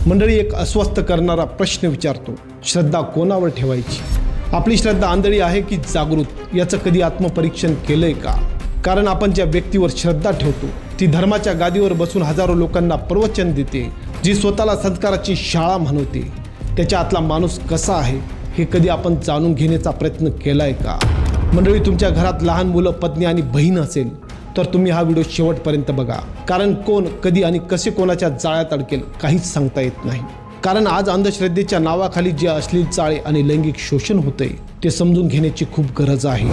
मंडळी, एक अस्वस्थ करणारा प्रश्न विचारतो, श्रद्धा कोणावर ठेवायची? आपली श्रद्धा आंधळी आहे की जागृत, याचं कधी आत्मपरीक्षण केलंय का? कारण आपण ज्या व्यक्तीवर श्रद्धा ठेवतो ती धर्माच्या गादीवर बसून हजारो लोकांना प्रवचन देते, जी स्वतःला संस्काराची शाळा म्हणवते, त्याच्या आतला माणूस कसा आहे हे कधी आपण जाणून घेण्याचा प्रयत्न केलाय का? मंडळी, तुमच्या घरात लहान मुलं, पत्नी आणि बहीण असेल तर तुम्ही हा व्हिडिओ शेवटपर्यंत बघा, कारण कोण, कधी आणि कसे कोणाच्या जाळ्यात अडकेल काहीच सांगता येत नाही. कारण आज अंधश्रद्धेच्या नावाखाली जे अश्लील चाळे आणि लैंगिक शोषण होते ते समजून घेण्याची खूप गरज आहे.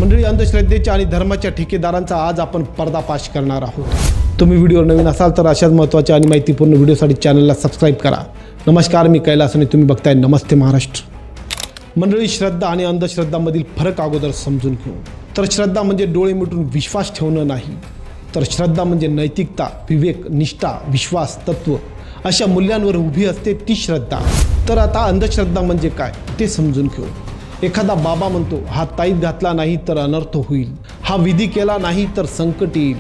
मंडळी, अंधश्रद्धेच्या आणि धर्माच्या ठेकेदारांचा आज आपण पर्दाफाश करणार आहोत. तुम्ही व्हिडिओ नवीन असाल तर अशाच महत्त्वाच्या आणि माहितीपूर्ण व्हिडिओसाठी चॅनलला सबस्क्राईब करा. नमस्कार, मी कैलास आणि तुम्ही बघताय नमस्ते महाराष्ट्र. मंडळी, श्रद्धा आणि अंधश्रद्धामधील फरक अगोदर समजून घेऊ. तर श्रद्धा म्हणजे डोळे मिटून विश्वास ठेवणं नाही, तर श्रद्धा म्हणजे नैतिकता, विवेक, निष्ठा, विश्वास, तत्व अशा मूल्यांवर उभी असते ती श्रद्धा. तर आता अंधश्रद्धा म्हणजे काय ते समजून घेऊ. एखादा बाबा म्हणतो, हा ताईत घातला नाही तर अनर्थ होईल, हा विधी केला नाही तर संकट येईल,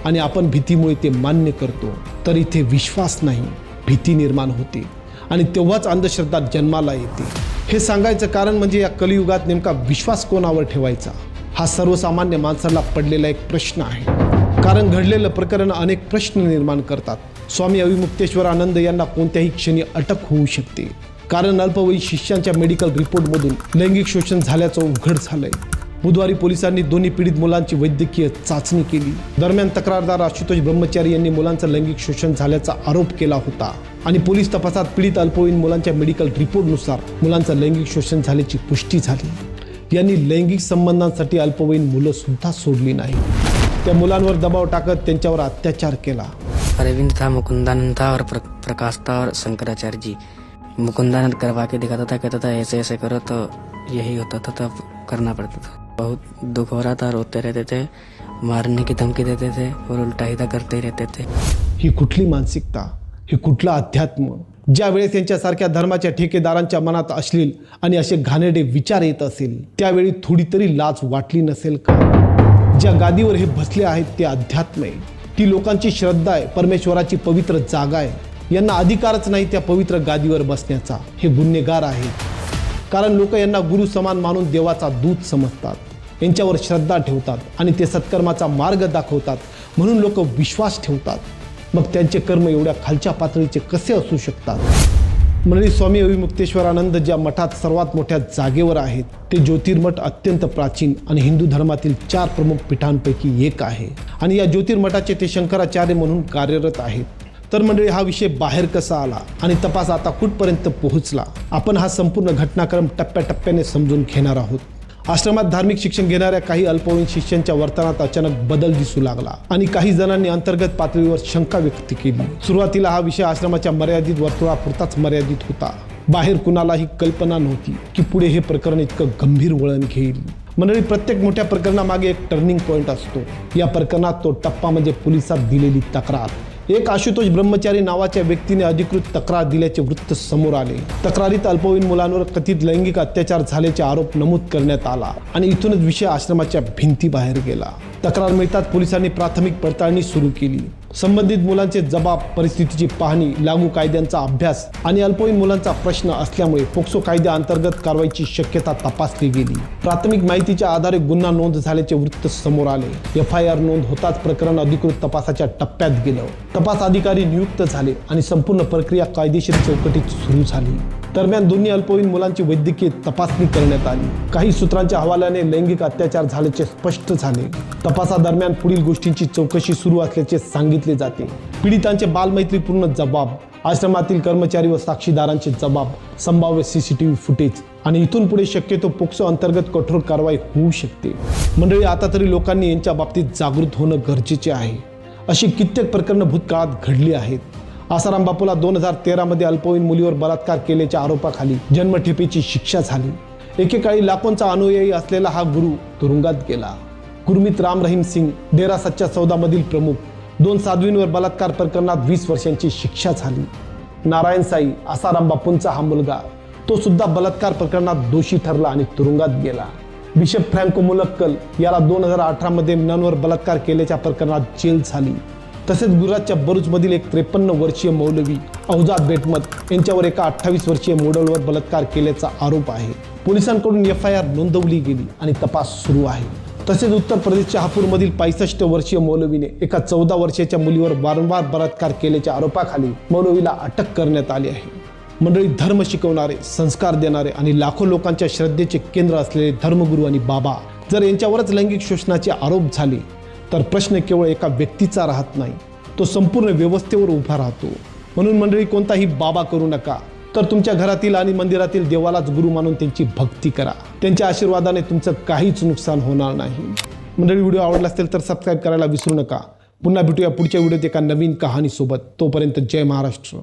आणि आपण भीतीमुळे ते मान्य करतो, तर इथे विश्वास नाही, भीती निर्माण होते आणि तेव्हाच अंधश्रद्धा जन्माला येते. हे सांगायचं कारण म्हणजे या कलियुगात नेमका विश्वास कोणावर ठेवायचा हा सर्वसामान्य माणसाला पडलेला एक प्रश्न आहे. कारण घडलेलं प्रकरण अनेक प्रश्न निर्माण करतात. स्वामी अविमुक्तेश्वरानंद यांना कोणत्याही क्षणी अटक होऊ शकते, कारण अल्पवयीन शिष्यांच्या मेडिकल रिपोर्टमधून लैंगिक शोषण झाल्याचं उघड झालंय. बुधवारी पोलिसांनी दोन्ही पीडित मुलांची वैद्यकीय चाचणी केली. दरम्यान तक्रारदार आशुतोष ब्रह्मचारी यांनी मुलांचं लैंगिक शोषण झाल्याचा आरोप केला होता आणि पोलीस तपासात पीडित अल्पवयीन मुलांच्या मेडिकल रिपोर्टनुसार मुलांचं लैंगिक शोषण झाल्याची पुष्टी झाली. यांनी लैंगिक संबंधांसाठी अल्पवयीन मुलं सुद्धा सोडली नाही. त्या मुलांवर दबाव टाकत त्यांच्यावर अत्याचार केला. अरविंद था, मुकुंदानंद था और प्रकाश था और शंकराचार्य जी. मुकुंदानंद करवा के दिखाता था, कहता था ऐसे ऐसे करो तो यही होता था, तब करना पड़ता था. बहुत दुख हो रहा था, रोते रहते थे, मारने की धमकी देते थे और उल्टा सीधा करते रहते थे. ही कुठली मानसिकता, हे कुठलं अध्यात्म? ज्या वेळेस यांच्यासारख्या धर्माच्या ठेकेदारांच्या मनात अश्लील आणि असे घाणेरडे विचार येत असेल त्यावेळी थोडी तरी लाज वाटली नसेल का? ज्या गादीवर हे बसले आहेत ते अध्यात्म आहे, ती लोकांची श्रद्धा आहे, परमेश्वराची पवित्र जागा आहे. यांना अधिकारच नाही त्या पवित्र गादीवर बसण्याचा. हे गुन्हेगार आहेत, कारण लोक यांना गुरु समान मानून देवाचा दूत समजतात, यांच्यावर श्रद्धा ठेवतात आणि ते सत्कर्माचा मार्ग दाखवतात, म्हणून लोक विश्वास ठेवतात. मग त्यांचे कर्म एवढ्या खालच्या पातळीचे कसे असू शकतात? म्हणजे स्वामी अविमुक्तेश्वरानंद ज्या मठात सर्वात मोठ्या जागेवर आहेत ते ज्योतिर्मठ अत्यंत प्राचीन आणि हिंदू धर्मातील 4 प्रमुख पीठांपैकी एक आहे आणि या ज्योतिर्मठाचे ते शंकराचार्य म्हणून कार्यरत आहेत. तर मंडळी, हा विषय बाहेर कसा आला आणि तपास आता कुठपर्यंत पोहोचला, आपण हा संपूर्ण घटनाक्रम टप्प्याटप्प्याने समजून घेणार आहोत. आश्रमात धार्मिक शिक्षण घेणाऱ्या काही अल्पवयीन शिष्यांच्या वर्तनात अचानक बदल दिसू लागला आणि काही जणांनी अंतर्गत पातळीवर शंका व्यक्त केली. सुरुवातीला हा विषय आश्रमाच्या मर्यादित वर्तुळापुरताच मर्यादित होता. बाहेर कुणालाही कल्पना नव्हती की पुढे हे प्रकरण इतकं गंभीर वळण घेईल. मंडळी, प्रत्येक मोठ्या प्रकरणामागे एक टर्निंग पॉईंट असतो. या प्रकरणात तो टप्पा म्हणजे पोलिसात दिलेली तक्रार. एक आशुतोष ब्रह्मचारी नावाच्या व्यक्तीने अधिकृत तक्रार दिल्याचे वृत्त समोर आले. तक्रारीत अल्पवयीन मुलांवर कथित लैंगिक अत्याचार झाल्याचे आरोप नमूद करण्यात आला आणि इथूनच विषय आश्रमाच्या भिंतीबाहेर गेला. तक्रार मिळताच पोलिसांनी प्राथमिक पडताळणी सुरू केली. संबंधित मुलांचे जबाब, परिस्थितीची पाहणी, लागू कायद्यांचा अभ्यास आणि अल्पवयीन मुलांचा प्रश्न असल्यामुळे पोक्सो कायद्याअंतर्गत कारवाईची शक्यता तपासली गेली. प्राथमिक माहितीच्या आधारे गुन्हा नोंद झाल्याचे वृत्त समोर आले. FIR नोंद होताच प्रकरण अधिकृत तपासाच्या टप्प्यात गेलं. तपास अधिकारी नियुक्त झाले आणि संपूर्ण प्रक्रिया कायदेशीर चौकटीत सुरू झाली. दरम्यान दोन्ही अल्पवयीन मुलांची वैद्यकीय तपासणी करण्यात आली. काही सूत्रांच्या हवाल्याने लैंगिक अत्याचार झाल्याचे स्पष्ट झाले. तपासादरम्यान पुढील गोष्टींची चौकशी सुरू असल्याचे सांगितले जाते. पीडितांचे बालमैत्रीपूर्ण जबाब, आश्रमातील कर्मचारी व साक्षीदारांचे जबाब, संभाव्य CCTV फुटेज आणि इथून पुढे शक्यतो पोक्सो अंतर्गत कठोर कारवाई होऊ शकते. मंडळी, आता तरी लोकांनी यांच्या बाबतीत जागृत होणं गरजेचे आहे. अशी कित्येक प्रकरणं भूतकाळात घडली आहेत. आसाराम बापूला 2013 मध्ये अल्पवयीन मुलीवर बलात्कार केल्याच्या आरोपाखाली जन्मठेपेची शिक्षा झाली. एकेकाळी लाखोंचा अनुयायी असलेला हा गुरु तुरुंगात गेला. गुरमीत राम रहीम सिंग, डेरा सच्चा सौदामधील प्रमुख, 2 साध्वींवर बलात्कार प्रकरणात 20 वर्षांची शिक्षा झाली. नारायण साई, आसाराम बापूंचा हा मुलगा, तो सुद्धा बलात्कार प्रकरणात दोषी ठरला आणि तुरुंगात गेला. बिशप फ्रँको मुलक्कल याला 2018 मध्ये ननवर बलात्कार केल्याच्या प्रकरणात जेल झाली. तसेच गुजरातच्या भरूचमधील एक 53 वर्षीय मौलवी अवजाद बेटमत यांच्यावर एका 28 वर्षीय मॉडेलवर बलात्कार केल्याचा आरोप आहे. पोलिसांकडून FIR नोंदवली गेली आणि तपास सुरू आहे. तसेच उत्तर प्रदेशच्या हापूरमधील 65 वर्षीय मौलवीने एका 14 वर्षाच्या मुलीवर वारंवार बलात्कार केल्याच्या आरोपाखाली मौलवीला अटक करण्यात आली आहे. मंडळी, धर्म शिकवणारे, संस्कार देणारे आणि लाखो लोकांच्या श्रद्धेचे केंद्र असलेले धर्मगुरू आणि बाबा जर यांच्यावरच लैंगिक शोषणाचे आरोप झाले तर प्रश्न केवळ एका व्यक्तीचा राहत नाही, तो संपूर्ण व्यवस्थेवर उभा राहतो. म्हणून मंडळी, कोणताही बाबा करू नका, तर तुमच्या घरातील आणि मंदिरातील देवालाच गुरु मानून त्यांची भक्ती करा. त्यांच्या आशीर्वादाने तुमचं काहीच नुकसान होणार नाही. मंडळी, व्हिडिओ आवडला असेल तर सबस्क्राईब करायला विसरू नका. पुन्हा भेटूया पुढच्या व्हिडिओत एका नवीन कहाणीसोबत. तोपर्यंत जय महाराष्ट्र.